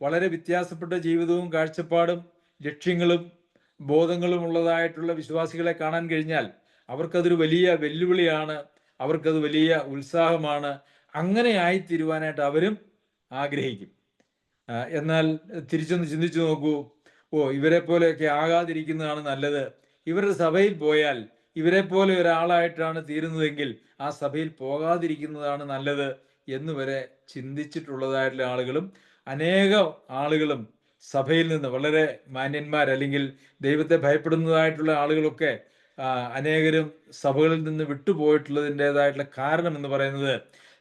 A: വളരെ വ്യത്യാസപ്പെട്ട ജീവിതവും കാഴ്ചപ്പാടും ലക്ഷ്യങ്ങളും ബോധങ്ങളും ഉള്ളതായിട്ടുള്ള വിശ്വാസികളെ കാണാൻ കഴിഞ്ഞാൽ അവർക്കതൊരു വലിയ വെല്ലുവിളിയാണ്, അവർക്കത് വലിയ ഉത്സാഹമാണ്. അങ്ങനെ ആയിത്തീരുവാനായിട്ട് അവരും ആഗ്രഹിക്കും. എന്നാൽ തിരിച്ചൊന്ന് ചിന്തിച്ചു നോക്കൂ, ഇവരെ പോലെയൊക്കെ ആകാതിരിക്കുന്നതാണ് നല്ലത്, ഇവരുടെ സഭയിൽ പോയാൽ ഇവരെ പോലെ ഒരാളായിട്ടാണ് തീരുന്നതെങ്കിൽ ആ സഭയിൽ പോകാതിരിക്കുന്നതാണ് നല്ലത് എന്ന് വരെ ചിന്തിച്ചിട്ടുള്ളതായിട്ടുള്ള ആളുകളും അനേകം ആളുകളും സഭയിൽ നിന്ന് വളരെ മാന്യന്മാർ അല്ലെങ്കിൽ ദൈവത്തെ ഭയപ്പെടുന്നതായിട്ടുള്ള ആളുകളൊക്കെ അനേകരും സഭകളിൽ നിന്ന് വിട്ടുപോയിട്ടുള്ളതിൻ്റെതായിട്ടുള്ള കാരണം എന്ന് പറയുന്നത്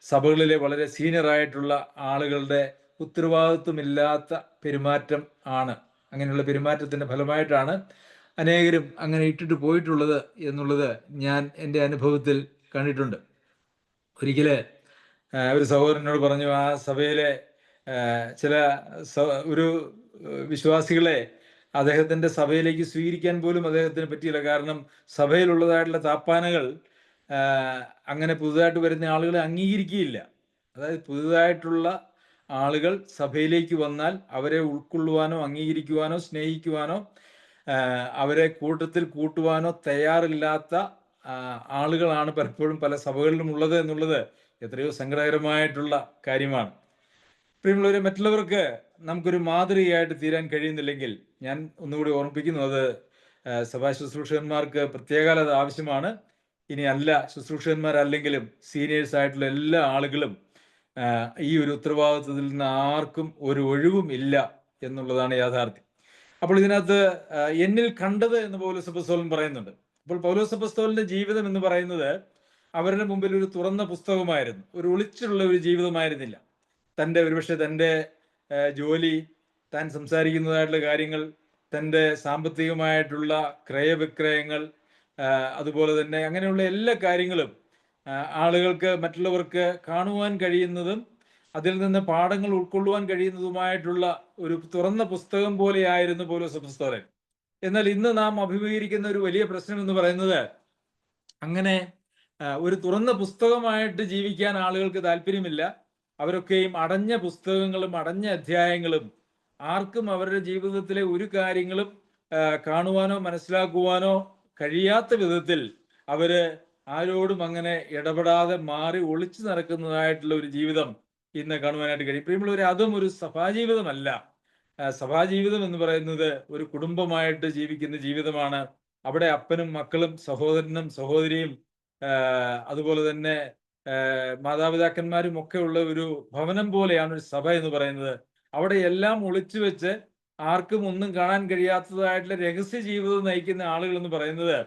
A: സഭകളിലെ വളരെ സീനിയർ ആയിട്ടുള്ള ആളുകളുടെ ഉത്തരവാദിത്വമില്ലാത്ത പെരുമാറ്റം ആണ്. അങ്ങനെയുള്ള പെരുമാറ്റത്തിന്റെ ഫലമായിട്ടാണ് അനേകരും അങ്ങനെ ഇട്ടിട്ട് പോയിട്ടുള്ളത് എന്നുള്ളത് ഞാൻ എൻ്റെ അനുഭവത്തിൽ കണ്ടിട്ടുണ്ട്. ഒരിക്കല് ഒരു സഹോദരനോട് പറഞ്ഞു, ആ സഭയിലെ ചില ഒരു വിശ്വാസികളെ അദ്ദേഹത്തിന്റെ സഭയിലേക്ക് സ്വീകരിക്കാൻ പോലും അദ്ദേഹത്തിന് പറ്റിയില്ല. കാരണം സഭയിലുള്ളതായിട്ടുള്ള താപ്പാനകൾ അങ്ങനെ പുതുതായിട്ട് വരുന്ന ആളുകളെ അംഗീകരിക്കുകയില്ല. അതായത് പുതുതായിട്ടുള്ള ആളുകൾ സഭയിലേക്ക് വന്നാൽ അവരെ ഉൾക്കൊള്ളുവാനോ അംഗീകരിക്കുവാനോ സ്നേഹിക്കുവാനോ അവരെ കൂട്ടത്തിൽ കൂട്ടുവാനോ തയ്യാറില്ലാത്ത ആളുകളാണ് പലപ്പോഴും പല സഭകളിലും ഉള്ളത് എന്നുള്ളത് എത്രയോ സങ്കടകരമായിട്ടുള്ള കാര്യമാണ്. പ്രിയമുള്ളവരെ, മറ്റുള്ളവർക്ക് നമുക്കൊരു മാതൃകയായിട്ട് തീരാൻ കഴിയുന്നില്ലെങ്കിൽ ഞാൻ ഒന്നുകൂടി ഓർമ്മിപ്പിക്കുന്നു, അത് സഭാ ശുശ്രൂഷകന്മാർക്ക് പ്രത്യേകാൽ അത് ആവശ്യമാണ്. ഇനി അല്ല ശുശ്രൂഷകന്മാരല്ലെങ്കിലും സീനിയേഴ്സ് ആയിട്ടുള്ള എല്ലാ ആളുകളും ഈ ഒരു ഉത്തരവാദിത്വത്തിൽ നിന്ന് ആർക്കും ഒരു ഒഴിവും ഇല്ല എന്നുള്ളതാണ് യാഥാർത്ഥ്യം. അപ്പോൾ ഇതിനകത്ത് എന്നിൽ കണ്ടത് എന്ന് പൗലോസ് അപ്പോസ്തലൻ പറയുന്നുണ്ട്. അപ്പോൾ പൗലോസ് അപ്പോസ്തലന്റെ ജീവിതം എന്ന് പറയുന്നത് അവരുടെ മുമ്പിൽ ഒരു തുറന്ന പുസ്തകമായിരുന്നു, ഒരു ഒളിച്ചുള്ള ഒരു ജീവിതമായിരുന്നില്ല. ഒരുപക്ഷെ തൻ്റെ ജോലി, താൻ സംസാരിക്കുന്നതായിട്ടുള്ള കാര്യങ്ങൾ, തൻ്റെ സാമ്പത്തികമായിട്ടുള്ള ക്രയവിക്രയങ്ങൾ, അതുപോലെ തന്നെ അങ്ങനെയുള്ള എല്ലാ കാര്യങ്ങളും ആളുകൾക്ക്, മറ്റുള്ളവർക്ക് കാണുവാൻ കഴിയുന്നതും അതിൽ നിന്ന് പാഠങ്ങൾ ഉൾക്കൊള്ളുവാൻ കഴിയുന്നതുമായിട്ടുള്ള ഒരു തുറന്ന പുസ്തകം പോലെയായിരുന്നു പൗലോസ് അപ്പോസ്തലൻ. എന്നാൽ ഇന്ന് നാം അഭിമുഖീകരിക്കുന്ന ഒരു വലിയ പ്രശ്നം എന്ന് പറയുന്നത്, അങ്ങനെ ഒരു തുറന്ന പുസ്തകമായിട്ട് ജീവിക്കാൻ ആളുകൾക്ക് താല്പര്യമില്ല. അവരൊക്കെയും അടഞ്ഞ പുസ്തകങ്ങളും അടഞ്ഞ അധ്യായങ്ങളും, ആർക്കും അവരുടെ ജീവിതത്തിലെ ഒരു കാര്യങ്ങളും കാണുവാനോ മനസ്സിലാക്കുവാനോ കഴിയാത്ത വിധത്തിൽ അവര് ആരോടും അങ്ങനെ ഇടപെടാതെ മാറി ഒളിച്ചു നടക്കുന്നതായിട്ടുള്ള ഒരു ജീവിതം ഇന്ന് കാണുവാനായിട്ട് കഴിയും. പ്രിയമുള്ളവരെ, അതും ഒരു സഭാജീവിതമല്ല. സഭാജീവിതം എന്ന് പറയുന്നത് ഒരു കുടുംബമായിട്ട് ജീവിക്കുന്ന ജീവിതമാണ്. അവിടെ അപ്പനും മക്കളും സഹോദരനും സഹോദരിയും അതുപോലെ തന്നെ മാതാപിതാക്കന്മാരും ഒക്കെ ഉള്ള ഒരു ഭവനം പോലെയാണ് ഒരു സഭ എന്ന് പറയുന്നത്. അവിടെ എല്ലാം ഒളിച്ചു വെച്ച് ആർക്കും ഒന്നും കാണാൻ കഴിയാത്തതായിട്ടുള്ള രഹസ്യ ജീവിതം നയിക്കുന്ന ആളുകൾ എന്ന് പറയുന്നത്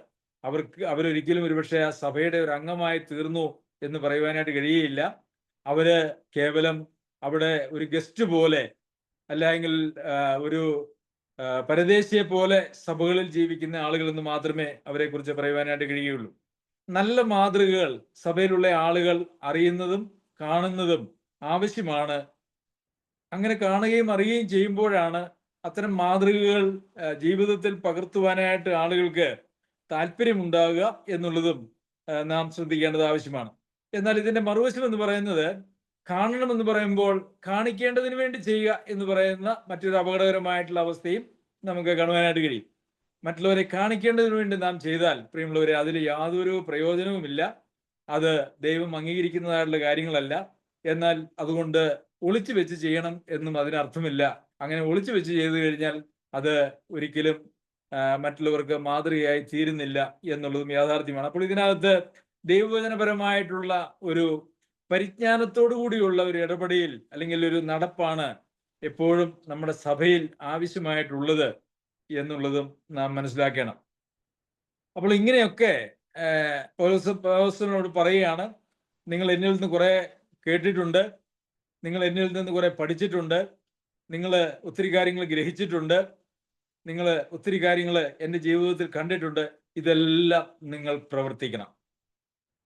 A: അവരൊരിക്കലും ഒരുപക്ഷെ ആ സഭയുടെ ഒരു അംഗമായി തീർന്നു എന്ന് പറയുവാനായിട്ട് കഴിയുകയില്ല. അവര് കേവലം അവിടെ ഒരു ഗസ്റ്റ് പോലെ, അല്ലെങ്കിൽ ഒരു പരദേശിയെ പോലെ സഭകളിൽ ജീവിക്കുന്ന ആളുകൾ എന്ന് മാത്രമേ അവരെ കുറിച്ച് പറയുവാനായിട്ട് കഴിയുകയുള്ളൂ. നല്ല മാതൃകകൾ സഭയിലുള്ള ആളുകൾ അറിയുന്നതും കാണുന്നതും ആവശ്യമാണ്. അങ്ങനെ കാണുകയും അറിയുകയും ചെയ്യുമ്പോഴാണ് അത്തരം മാതൃകകൾ ജീവിതത്തിൽ പകർത്തുവാനായിട്ട് ആളുകൾക്ക് താല്പര്യമുണ്ടാകുക എന്നുള്ളതും നാം ശ്രദ്ധിക്കേണ്ടത് ആവശ്യമാണ്. എന്നാൽ ഇതിന്റെ മറുവശം എന്ന് പറയുന്നത്, കാണണമെന്ന് പറയുമ്പോൾ കാണിക്കേണ്ടതിന് വേണ്ടി ചെയ്യുക എന്ന് പറയുന്ന മറ്റൊരു അപകടകരമായിട്ടുള്ള അവസ്ഥയും നമുക്ക് കാണുവാനായിട്ട് കഴിയും. മറ്റുള്ളവരെ കാണിക്കേണ്ടതിന് വേണ്ടി നാം ചെയ്താൽ, പ്രിയമുള്ളവരെ, അതിൽ യാതൊരു പ്രയോജനവുമില്ല. അത് ദൈവം അംഗീകരിക്കുന്നതായിട്ടുള്ള കാര്യങ്ങളല്ല. എന്നാൽ അതുകൊണ്ട് ഒളിച്ചു വെച്ച് ചെയ്യണം എന്നും അതിനർത്ഥമില്ല. അങ്ങനെ ഒളിച്ചു വെച്ച് ചെയ്തു കഴിഞ്ഞാൽ അത് ഒരിക്കലും മറ്റുള്ളവർക്ക് മാതൃകയായി തീരുന്നില്ല എന്നുള്ളതും യാഥാർത്ഥ്യമാണ്. അപ്പോൾ ഇതിനകത്ത് ദൈവവചനപരമായിട്ടുള്ള ഒരു പരിജ്ഞാനത്തോടു കൂടിയുള്ള ഒരു ഇടപെടൽ അല്ലെങ്കിൽ ഒരു നടപ്പാണ് എപ്പോഴും നമ്മുടെ സഭയിൽ ആവശ്യമായിട്ടുള്ളത് എന്നുള്ളതും നാം മനസ്സിലാക്കണം. അപ്പോൾ ഇങ്ങനെയൊക്കെ പൗലോസിനോട് പറയുകയാണ്, നിങ്ങൾ എന്നിൽ നിന്ന് കുറെ കേട്ടിട്ടുണ്ട്, നിങ്ങൾ എന്നിൽ നിന്ന് കുറെ പഠിച്ചിട്ടുണ്ട്, നിങ്ങൾ ഒത്തിരി കാര്യങ്ങൾ ഗ്രഹിച്ചിട്ടുണ്ട്, നിങ്ങൾ ഒത്തിരി കാര്യങ്ങൾ എൻ്റെ ജീവിതത്തിൽ കണ്ടിട്ടുണ്ട്. ഇതെല്ലാം നിങ്ങൾ പ്രവർത്തിക്കണം.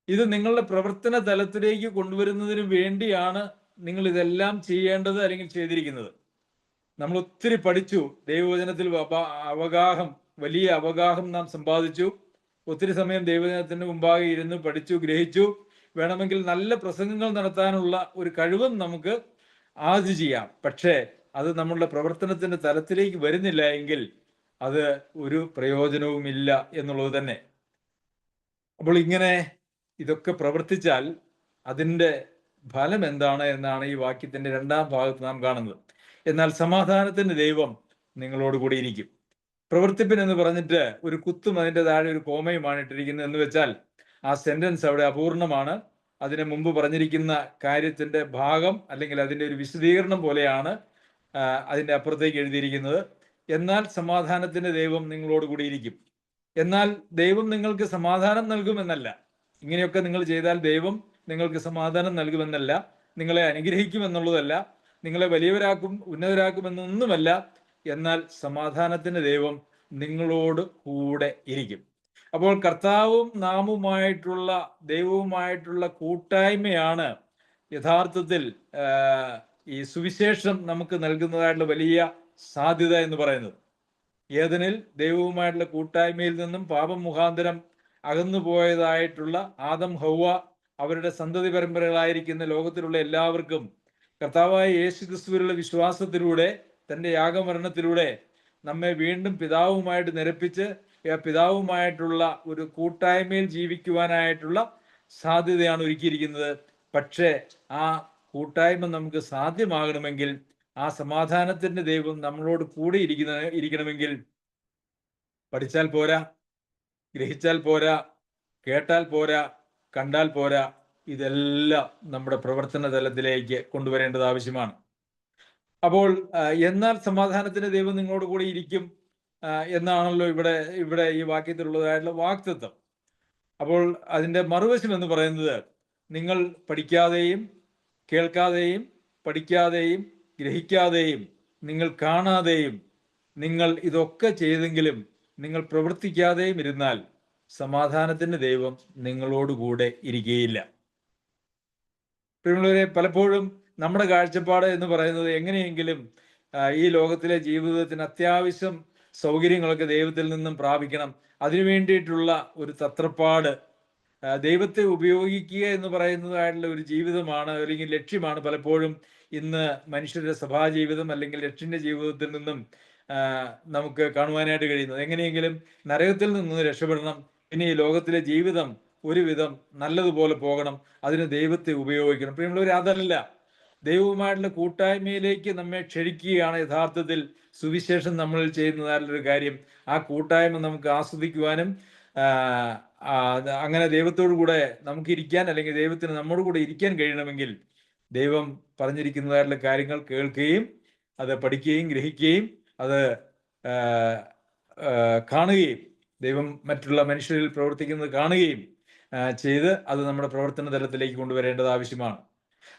A: ഇത് നിങ്ങളുടെ പ്രവർത്തന തലത്തിലേക്ക് കൊണ്ടുവരുന്നതിന് വേണ്ടിയാണ് നിങ്ങൾ ഇതെല്ലാം ചെയ്യേണ്ടത് അല്ലെങ്കിൽ ചെയ്തിരിക്കുന്നത്. നമ്മൾ ഒത്തിരി പഠിച്ചു, ദൈവവചനത്തിൽ വലിയ അവഗാഹം നാം സമ്പാദിച്ചു. ഒത്തിരി സമയം ദൈവവചനത്തിന് മുമ്പാകെ ഇരുന്ന് പഠിച്ചു, ഗ്രഹിച്ചു. വേണമെങ്കിൽ നല്ല പ്രസംഗങ്ങൾ നടത്താനുള്ള ഒരു കഴിവും നമുക്ക് ആർജിച്ച് ചെയ്യാം. പക്ഷേ അത് നമ്മളുടെ പ്രവർത്തനത്തിന്റെ തലത്തിലേക്ക് വരുന്നില്ല എങ്കിൽ അത് ഒരു പ്രയോജനവുമില്ല എന്നുള്ളത് തന്നെ. അപ്പോൾ ഇങ്ങനെ ഇതൊക്കെ പ്രവർത്തിച്ചാൽ അതിൻ്റെ ഫലം എന്താണ് എന്നാണ് ഈ വാക്യത്തിന്റെ 2-ാം ഭാഗത്ത് നാം കാണുന്നത്. എന്നാൽ സമാധാനത്തിന്റെ ദൈവം നിങ്ങളോട് കൂടി ഇരിക്കും. പ്രവർത്തിപ്പിൻ എന്ന് പറഞ്ഞിട്ട് ഒരു കുത്തും അതിൻ്റെ താഴെ ഒരു കോമയുമാണ് ഇട്ടിരിക്കുന്നത് എന്ന് വെച്ചാൽ ആ സെന്റൻസ് അവിടെ അപൂർണമാണ്. അതിന് മുമ്പ് പറഞ്ഞിരിക്കുന്ന കാര്യത്തിന്റെ ഭാഗം അല്ലെങ്കിൽ അതിൻ്റെ ഒരു വിശദീകരണം പോലെയാണ് അതിൻ്റെ അപ്പുറത്തേക്ക് എഴുതിയിരിക്കുന്നത്. എന്നാൽ സമാധാനത്തിന്റെ ദൈവം നിങ്ങളോട് കൂടി ഇരിക്കും. എന്നാൽ ദൈവം നിങ്ങൾക്ക് സമാധാനം നൽകുമെന്നല്ല. ഇങ്ങനെയൊക്കെ നിങ്ങൾ ചെയ്താൽ ദൈവം നിങ്ങൾക്ക് സമാധാനം നൽകുമെന്നല്ല, നിങ്ങളെ അനുഗ്രഹിക്കുമെന്നുള്ളതല്ല, നിങ്ങളെ വലിയവരാക്കും ഉന്നതരാക്കുമെന്നൊന്നുമല്ല. എന്നാൽ സമാധാനത്തിന്റെ ദൈവം നിങ്ങളോട് കൂടെ ഇരിക്കും. അപ്പോൾ കർത്താവും നാമുമായിട്ടുള്ള ദൈവവുമായിട്ടുള്ള കൂട്ടായ്മയാണ് യഥാർത്ഥത്തിൽ ഈ സുവിശേഷം നമുക്ക് നൽകുന്നതായിട്ടുള്ള വലിയ സാധ്യത എന്ന് പറയുന്നത്. ഏദനിൽ ദൈവവുമായിട്ടുള്ള കൂട്ടായ്മയിൽ നിന്നും പാപം മുഖാന്തരം അകന്നുപോയതായിട്ടുള്ള ആദം ഹൗവ അവരുടെ സന്തതി പരമ്പരകളായിരിക്കുന്ന ലോകത്തിലുള്ള എല്ലാവർക്കും കർത്താവായ യേശു ക്രിസ്തുവിലുള്ള വിശ്വാസത്തിലൂടെ തൻ്റെ യാഗമരണത്തിലൂടെ നമ്മെ വീണ്ടും പിതാവുമായിട്ട് നിരപ്പിച്ച് പിതാവുമായിട്ടുള്ള ഒരു കൂട്ടായ്മയിൽ ജീവിക്കുവാനായിട്ടുള്ള സാധ്യതയാണ് ഒരുക്കിയിരിക്കുന്നത്. പക്ഷേ ആ കൂട്ടായ്മ നമുക്ക് സാധ്യമാകണമെങ്കിൽ, ആ സമാധാനത്തിന്റെ ദൈവം നമ്മളോട് കൂടെ ഇരിക്കണമെങ്കിൽ പഠിച്ചാൽ പോരാ, ഗ്രഹിച്ചാൽ പോരാ, കേട്ടാൽ പോരാ, കണ്ടാൽ പോരാ, ഇതെല്ലാം നമ്മുടെ പ്രവർത്തന തലത്തിലേക്ക് കൊണ്ടുവരേണ്ടത് ആവശ്യമാണ്. അപ്പോൾ എന്നാൽ സമാധാനത്തിന്റെ ദൈവം നിങ്ങളോട് കൂടി ഇരിക്കും എന്നാണല്ലോ ഇവിടെ ഈ വാക്യത്തിലുള്ളതായിട്ടുള്ള വാക്തത്വം. അപ്പോൾ അതിന്റെ മറുവശം എന്ന് പറയുന്നത്, നിങ്ങൾ പഠിക്കാതെയും കേൾക്കാതെയും പഠിക്കാതെയും ഗ്രഹിക്കാതെയും നിങ്ങൾ കാണാതെയും നിങ്ങൾ ഇതൊക്കെ ചെയ്തെങ്കിലും നിങ്ങൾ പ്രവർത്തിക്കാതെയും ഇരുന്നാൽ സമാധാനത്തിന്റെ ദൈവം നിങ്ങളോടുകൂടെ ഇരിക്കുകയില്ല. പ്രിയമുള്ളവരെ, പലപ്പോഴും നമ്മുടെ കാഴ്ചപ്പാട് എന്ന് പറയുന്നത് എങ്ങനെയെങ്കിലും ഈ ലോകത്തിലെ ജീവിതത്തിന് അത്യാവശ്യം സൗകര്യങ്ങളൊക്കെ ദൈവത്തിൽ നിന്നും പ്രാപിക്കണം, അതിനു വേണ്ടിയിട്ടുള്ള ഒരു തത്രപ്പാട്, ദൈവത്തെ ഉപയോഗിക്കുക എന്ന് പറയുന്നതായിട്ടുള്ള ഒരു ജീവിതമാണ് അല്ലെങ്കിൽ ലക്ഷ്യമാണ് പലപ്പോഴും ഇന്ന് മനുഷ്യരുടെ സഭാജീവിതം അല്ലെങ്കിൽ ലക്ഷ്യന്റെ ജീവിതത്തിൽ നിന്നും നമുക്ക് കാണുവാനായിട്ട് കഴിയുന്നത്. എങ്ങനെയെങ്കിലും നരകത്തിൽ നിന്ന് രക്ഷപ്പെടണം, ഇനി ഈ ലോകത്തിലെ ജീവിതം ഒരുവിധം നല്ലതുപോലെ പോകണം, അതിന് ദൈവത്തെ ഉപയോഗിക്കണം. പ്രിയമുള്ളവർ, അതല്ല. ദൈവവുമായിട്ടുള്ള കൂട്ടായ്മയിലേക്ക് നമ്മെ ക്ഷണിക്കുകയാണ് യഥാർത്ഥത്തിൽ സുവിശേഷം നമ്മളിൽ ചെയ്യുന്നതായിട്ടുള്ളൊരു കാര്യം. ആ കൂട്ടായ്മ നമുക്ക് ആസ്വദിക്കുവാനും അങ്ങനെ ദൈവത്തോടു കൂടെ നമുക്ക് ഇരിക്കാൻ, അല്ലെങ്കിൽ ദൈവത്തിന് നമ്മോട് കൂടെ ഇരിക്കാൻ കഴിയണമെങ്കിൽ ദൈവം പറഞ്ഞിരിക്കുന്നതായിട്ടുള്ള കാര്യങ്ങൾ കേൾക്കുകയും അത് പഠിക്കുകയും ഗ്രഹിക്കുകയും അത് കാണുകയും ദൈവം മറ്റുള്ള മനുഷ്യരിൽ പ്രവർത്തിക്കുന്നത് കാണുകയും ചെയ്ത് അത് നമ്മുടെ പ്രവർത്തന തലത്തിലേക്ക് കൊണ്ടുവരേണ്ടത് ആവശ്യമാണ്.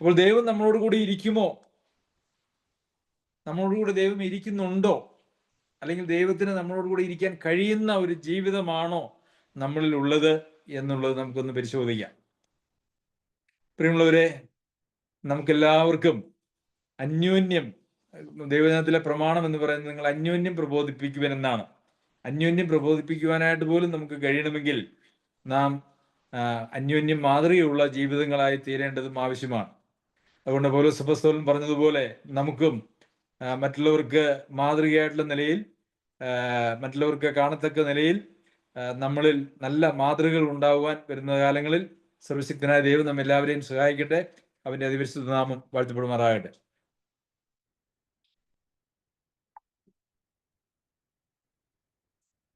A: അപ്പോൾ ദൈവം നമ്മളോട് കൂടി ഇരിക്കുമോ? നമ്മളോട് കൂടി ദൈവം ഇരിക്കുന്നുണ്ടോ? അല്ലെങ്കിൽ ദൈവത്തിന് നമ്മളോട് കൂടി ഇരിക്കാൻ കഴിയുന്ന ഒരു ജീവിതമാണോ നമ്മളിൽ ഉള്ളത് എന്നുള്ളത് നമുക്കൊന്ന് പരിശോധിക്കാം. പ്രിയമുള്ളവരെ, നമുക്കെല്ലാവർക്കും അന്യോന്യം, ദൈവജനത്തിലെ പ്രമാണം എന്ന് പറയുന്നത് നിങ്ങൾ അന്യോന്യം പ്രബോധിപ്പിക്കുവാനെന്നാണ്. അന്യോന്യം പ്രബോധിപ്പിക്കുവാനായിട്ട് പോലും നമുക്ക് കഴിയണമെങ്കിൽ നാം അന്യോന്യം മാതൃകയുള്ള ജീവിതങ്ങളായി തീരേണ്ടതും ആവശ്യമാണ്. അതുകൊണ്ട് പൗലോസ് അപ്പോസ്തലൻ പറഞ്ഞതുപോലെ നമുക്കും മറ്റുള്ളവർക്ക് മാതൃകയായിട്ടുള്ള നിലയിൽ, മറ്റുള്ളവർക്ക് കാണത്തക്ക നിലയിൽ നമ്മളിൽ നല്ല മാതൃകകൾ ഉണ്ടാകുവാൻ വരുന്ന കാലങ്ങളിൽ സർവശക്തനായ ദൈവം നമ്മെല്ലാവരെയും സഹായിക്കട്ടെ. അവന്റെ അതിപരിശുദ്ധ നാമം വാഴ്ത്തപ്പെടുമാറാകട്ടെ.